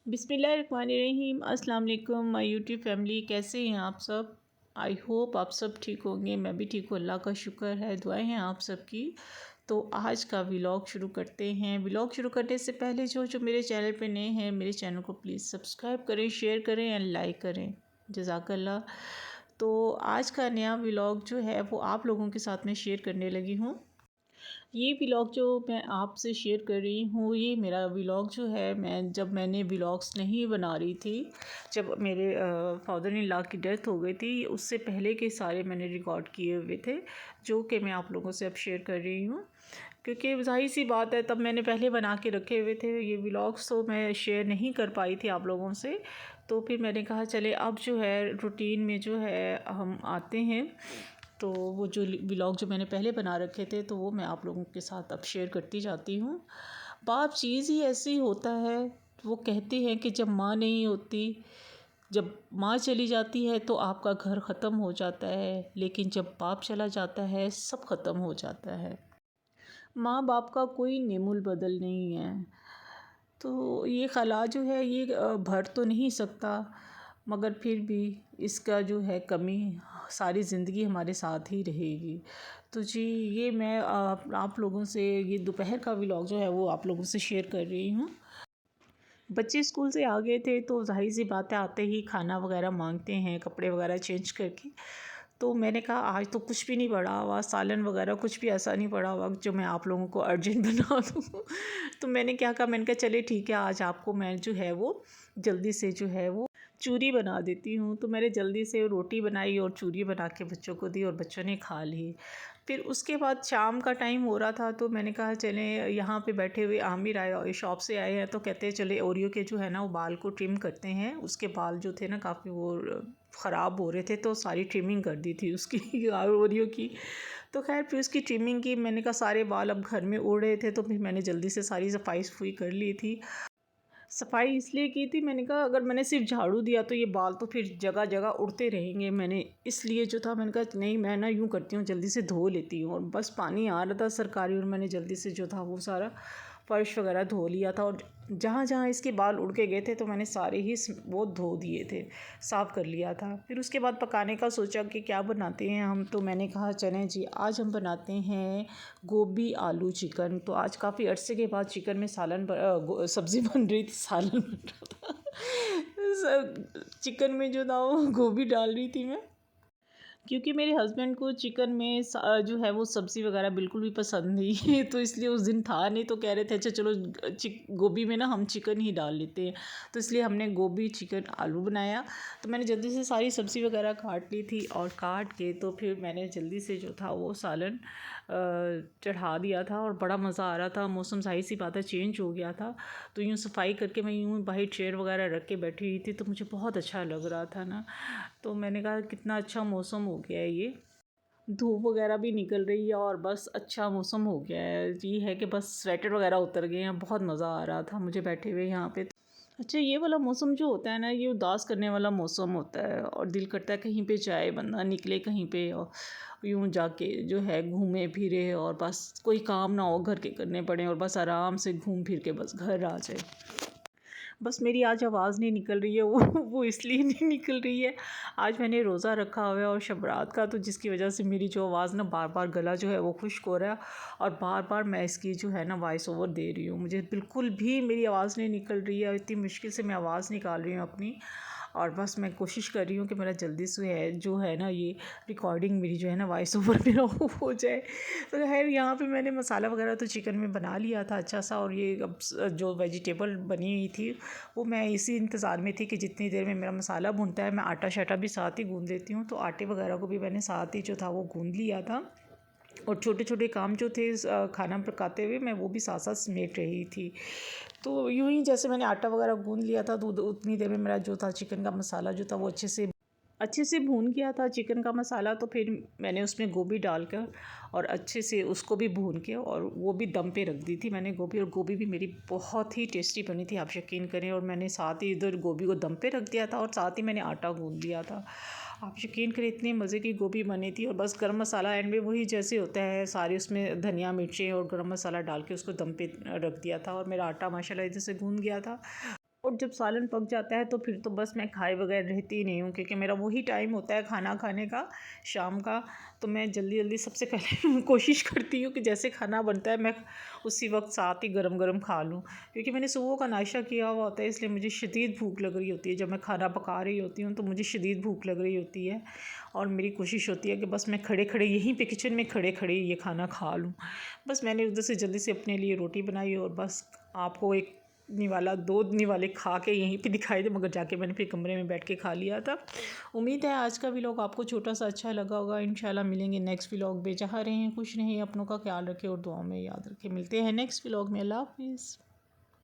बिस्मिल्लाहिर्रहमानिर्रहीम। अस्सलाम वालेकुम माय यूट्यूब फैमिली, कैसे हैं आप सब। आई होप आप सब ठीक होंगे। मैं भी ठीक हूँ, अल्लाह का शुक्र है, दुआएं हैं आप सबकी। तो आज का व्लॉग शुरू करते हैं। व्लॉग शुरू करने से पहले जो जो मेरे चैनल पे नए हैं, मेरे चैनल को प्लीज़ सब्सक्राइब करें, शेयर करें एंड लाइक करें, जज़ाकल्लाह। तो आज का नया व्लॉग जो है वो आप लोगों के साथ में शेयर करने लगी हूँ। ये व्लॉग जो मैं आपसे शेयर कर रही हूँ, ये मेरा व्लॉग जो है, मैंने व्लॉग्स नहीं बना रही थी, जब मेरे फादर इन लॉ की डेथ हो गई थी, उससे पहले के सारे मैंने रिकॉर्ड किए हुए थे, जो कि मैं आप लोगों से अब शेयर कर रही हूँ। क्योंकि ज़ाहिर सी बात है, तब मैंने पहले बना के रखे हुए थे ये व्लॉग्स, तो मैं शेयर नहीं कर पाई थी आप लोगों से। तो फिर मैंने कहा चले अब जो है रूटीन में जो है हम आते हैं। तो वो जो व्लॉग जो मैंने पहले बना रखे थे, तो वो मैं आप लोगों के साथ अब शेयर करती जाती हूँ। बाप चीज़ ही ऐसी होता है। वो कहते हैं कि जब माँ नहीं होती, जब माँ चली जाती है तो आपका घर ख़त्म हो जाता है, लेकिन जब बाप चला जाता है सब ख़त्म हो जाता है। माँ बाप का कोई नेमुल बदल नहीं है। तो ये ख़ला जो है ये भर तो नहीं सकता, मगर फिर भी इसका जो है कमी सारी ज़िंदगी हमारे साथ ही रहेगी। तो जी, ये मैं आप लोगों से ये दोपहर का व्लॉग जो है वो आप लोगों से शेयर कर रही हूँ। बच्चे स्कूल से आ गए थे, तो ज़ाहिर सी बात है आते ही खाना वगैरह मांगते हैं, कपड़े वगैरह चेंज करके। तो मैंने कहा आज तो कुछ भी नहीं पड़ा हुआ, सालन वगैरह कुछ भी ऐसा नहीं पड़ा हुआ जो मैं आप लोगों को अर्जेंट बना दूँ। तो मैंने क्या कहा, मैंने कहा चलिए ठीक है, आज आपको मैं जो है वो जल्दी से जो है वो चूरी बना देती हूँ। तो मैंने जल्दी से रोटी बनाई और चूरी बना के बच्चों को दी और बच्चों ने खा ली। फिर उसके बाद शाम का टाइम हो रहा था, तो मैंने कहा चलें, यहाँ पे बैठे हुए आमिर आए और शॉप से आए हैं, तो कहते हैं चले ओरियो के जो है ना वो बाल को ट्रिम करते हैं। उसके बाल जो थे ना काफ़ी वो ख़राब हो रहे थे, तो सारी ट्रिमिंग कर दी थी उसकी ओरियो की। तो खैर फिर उसकी ट्रिमिंग की, मैंने कहा सारे बाल अब घर में उड़ रहे थे, तो फिर मैंने जल्दी से सारी सफाई सफाई कर ली थी। सफाई इसलिए की थी, मैंने कहा अगर मैंने सिर्फ झाड़ू दिया तो ये बाल तो फिर जगह जगह उड़ते रहेंगे। मैंने इसलिए जो था, मैंने कहा नहीं, मैं ना यूँ करती हूँ, जल्दी से धो लेती हूँ। और बस पानी आ रहा था सरकारी, और मैंने जल्दी से जो था वो सारा फ़र्श वगैरह धो लिया था। और जहाँ जहाँ इसके बाल उड़ के गए थे, तो मैंने सारे ही वो धो दिए थे, साफ़ कर लिया था। फिर उसके बाद पकाने का सोचा कि क्या बनाते हैं हम, तो मैंने कहा चलें जी, आज हम बनाते हैं गोभी आलू चिकन। तो आज काफ़ी अरसे के बाद चिकन में सब्ज़ी बन रही थी, सालन बन रहा था। चिकन में जो था वो गोभी डाल रही थी मैं, क्योंकि मेरे हस्बैंड को चिकन में जो है वो सब्ज़ी वगैरह बिल्कुल भी पसंद नहीं है। तो इसलिए उस दिन था नहीं, तो कह रहे थे अच्छा चलो गोभी में ना हम चिकन ही डाल लेते हैं। तो इसलिए हमने गोभी चिकन आलू बनाया। तो मैंने जल्दी से सारी सब्ज़ी वगैरह काट ली थी, और काट के तो फिर मैंने जल्दी से जो था वो सालन चढ़ा दिया था। और बड़ा मज़ा आ रहा था, मौसम ज़ाहिर सी बात है चेंज हो गया था। तो यूँ सफाई करके मैं यूँ बाहर चेयर वगैरह रख के बैठी हुई थी, तो मुझे बहुत अच्छा लग रहा था ना। तो मैंने कहा कितना अच्छा मौसम हो गया है ये, धूप वगैरह भी निकल रही है और बस अच्छा मौसम हो गया है। ये है कि बस स्वेटर वगैरह उतर गए हैं, बहुत मज़ा आ रहा था मुझे बैठे हुए यहाँ पे। अच्छा, ये वाला मौसम जो होता है ना, ये उदास करने वाला मौसम होता है, और दिल करता है कहीं पे जाए बंदा, निकले कहीं पे और यूँ जाके जो है घूमे फिरे, और बस कोई काम ना हो घर के करने पड़े, और बस आराम से घूम फिर के बस घर आ जाए। बस मेरी आज आवाज़ नहीं निकल रही है, वो इसलिए नहीं निकल रही है, आज मैंने रोज़ा रखा हुआ है और शब रात का, तो जिसकी वजह से मेरी जो आवाज़ ना बार बार गला जो है वो खुश्क हो रहा है, और बार बार मैं इसकी जो है ना वॉइस ओवर दे रही हूँ। मुझे बिल्कुल भी मेरी आवाज़ नहीं निकल रही है, इतनी मुश्किल से मैं आवाज़ निकाल रही हूँ अपनी। और बस मैं कोशिश कर रही हूँ कि मेरा जल्दी से है जो है ना ये रिकॉर्डिंग मेरी जो है ना वॉइस ओवर मेरा हो जाए। तो खैर यहाँ पे मैंने मसाला वगैरह तो चिकन में बना लिया था अच्छा सा, और ये अब जो वेजिटेबल बनी हुई थी वो मैं इसी इंतज़ार में थी कि जितनी देर में मेरा मसाला भुनता है, मैं आटा शाटा भी साथ ही गूँध लेती हूँ। तो आटे वगैरह को भी मैंने साथ ही जो था वो गूँध लिया था, और छोटे छोटे काम जो थे खाना पकाते हुए मैं वो भी साथ साथ समेट रही थी। तो यूँ ही जैसे मैंने आटा वगैरह गूँध लिया था, तो उतनी देर में मेरा जो था चिकन का मसाला जो था वो अच्छे से भून गया था चिकन का मसाला। तो फिर मैंने उसमें गोभी डालकर और अच्छे से उसको भी भून के, और वो भी दम पे रख दी थी मैंने गोभी, और गोभी भी मेरी बहुत ही टेस्टी बनी थी, आप यकीन करें। और मैंने साथ ही इधर गोभी को दम पे रख दिया था, और साथ ही मैंने आटा गूँध दिया था। आप यकीन करें इतनी मज़े की गोभी बनी थी। और बस गरम मसाला एंड में वही जैसे होता है, सारे उसमें धनिया मिर्चें और गरम मसाला डाल के उसको दम पे रख दिया था, और मेरा आटा माशाल्लाह इधर से गूँध गया था। और और जब सालन पक जाता है तो फिर तो बस मैं खाए बगैर रहती ही नहीं हूँ, क्योंकि मेरा वही टाइम होता है खाना खाने का, शाम का। तो मैं जल्दी जल्दी सबसे पहले कोशिश करती हूँ कि जैसे खाना बनता है मैं उसी वक्त साथ ही गरम गरम खा लूँ, क्योंकि मैंने सुबह का नाश्ता किया हुआ होता है, इसलिए मुझे शदीद भूख लग रही होती है। जब मैं खाना पका रही होती हूँ तो मुझे शदीद भूख लग रही होती है, और मेरी कोशिश होती है कि बस मैं खड़े खड़े यहीं पे किचन में खड़े खड़े ये खाना खा लूँ। बस मैंने उधर से जल्दी से अपने लिए रोटी बनाई, और बस आपको एक निवाला 2 निवाले खा के यहीं पे दिखाई दे, मगर जाके मैंने फिर कमरे में बैठ के खा लिया था। उम्मीद है आज का व्लॉग आपको छोटा सा अच्छा लगा होगा। इंशाल्लाह मिलेंगे नेक्स्ट व्लॉग में। जहाँ रहें खुश रहें, अपनों का ख्याल रखें और दुआओं में याद रखें। मिलते हैं नेक्स्ट व्लॉग में। अल्लाह हाफिज़।